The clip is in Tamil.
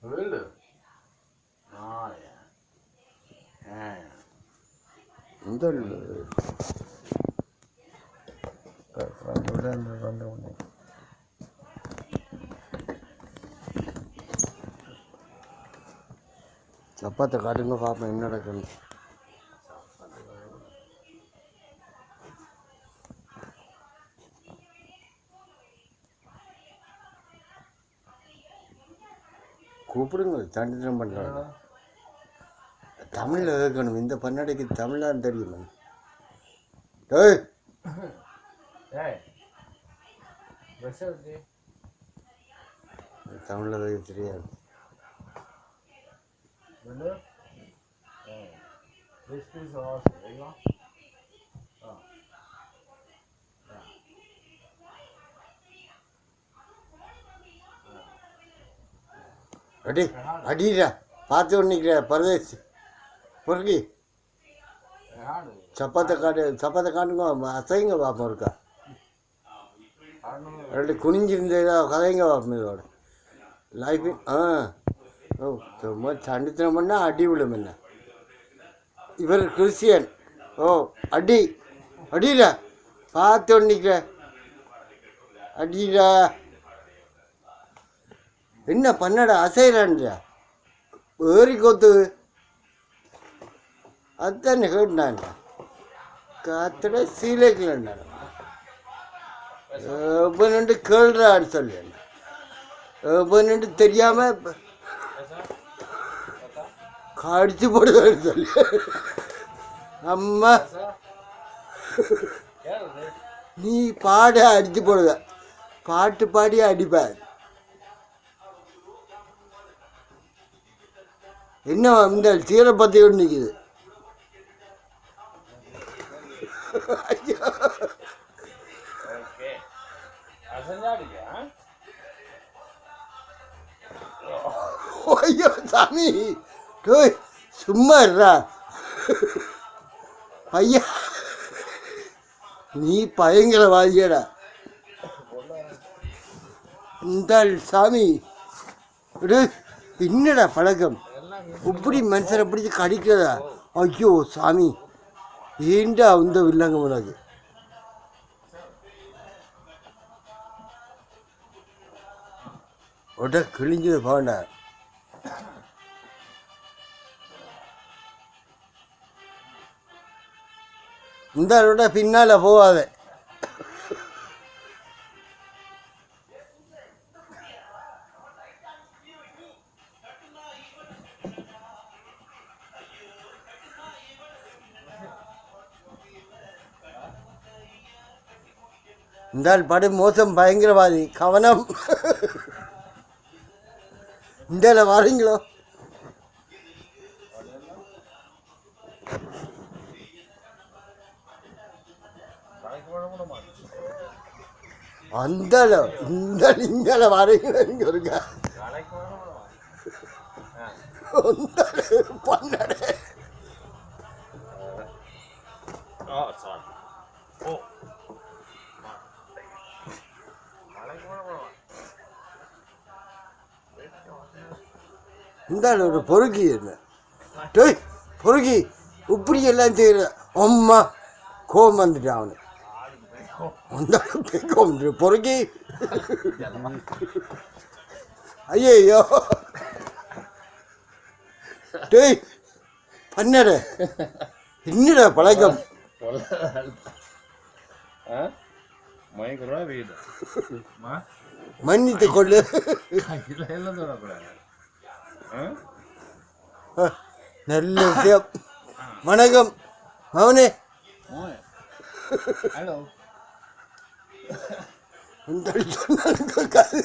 Really? Oh, yeah. Yeah. இந்த சப்பாத்தை காட்டுங்க பார்ப்போம் என்ன நடக்குன்னு. கூப்பிடுங்க தண்டிதம் பண்ணுறாங்க. தமிழில் கேட்கணும். இந்த பன்னாடைக்கு தமிழான்னு தெரியுமா? ஏய் தமிழில் கேட்க தெரியாது. அடி அடிடா பார்த்து ஒன்றிக்கிற பரதேசி பொறுக்கி சப்பாத்தை காட்டுங்க அசைங்க பார்ப்போம் இருக்கா ரெண்டு குனிஞ்சிருந்தா கதைங்க பார்ப்போம் இதோட லைஃபு. ஓ சும்மா சண்டித்தனம் பண்ணால் அடி விடும் என்ன. இவர் கிறிஸ்டியன். ஓ அடிடா பார்த்து ஒன்றிக்கிற அடிடா. என்ன பண்ணடா அசைறான்டா ஏறி கொத்து அதுதானே கேட்டான்டா காத்தட சீலைக்கலண்டா எவ்வளோ கேள்றான்னு சொல்லு எவ்வளோ தெரியாமல் கடிச்சு போடுவான்னு சொல்லு. அம்மா நீ பாட அடிச்சு போடுவ பாட்டு பாடி அடிப்பார். என்ன இந்த சீரை பற்றி ஒன்று நிற்குது. ஐயோ சாமி சும்மா இருடா ஐயா நீ பயங்கரவாதியடா. இந்த சாமி என்னடா பழக்கம் இப்படி மனுஷனை பிடிச்சி கடிக்கிறதா? ஐயோ சாமி ஏண்டா இந்த வில்லங்க உனக்கு. உட கிழிஞ்சது போண்டா. இந்த விட பின்னால போகாத. இந்த படு மோசம் பயங்கரவாதி கவனம். இந்த வரீங்களோ அந்த இந்த வரீங்களோ இங்க இருக்க பண்ணடே. இந்த ஒரு பொறுக்கி என்ன பொறுக்கி இப்படி எல்லாம் செய்யற அம்மா கோபம் வந்துட்டான் அவனு. அந்த பொறுக்கி ஐயோ டேய் பண்ணட என்னடா பழக்கம் மன்னித்து கொள்ளு. நல்ல விஷயம். வணக்கம் மவனே. ஹலோ.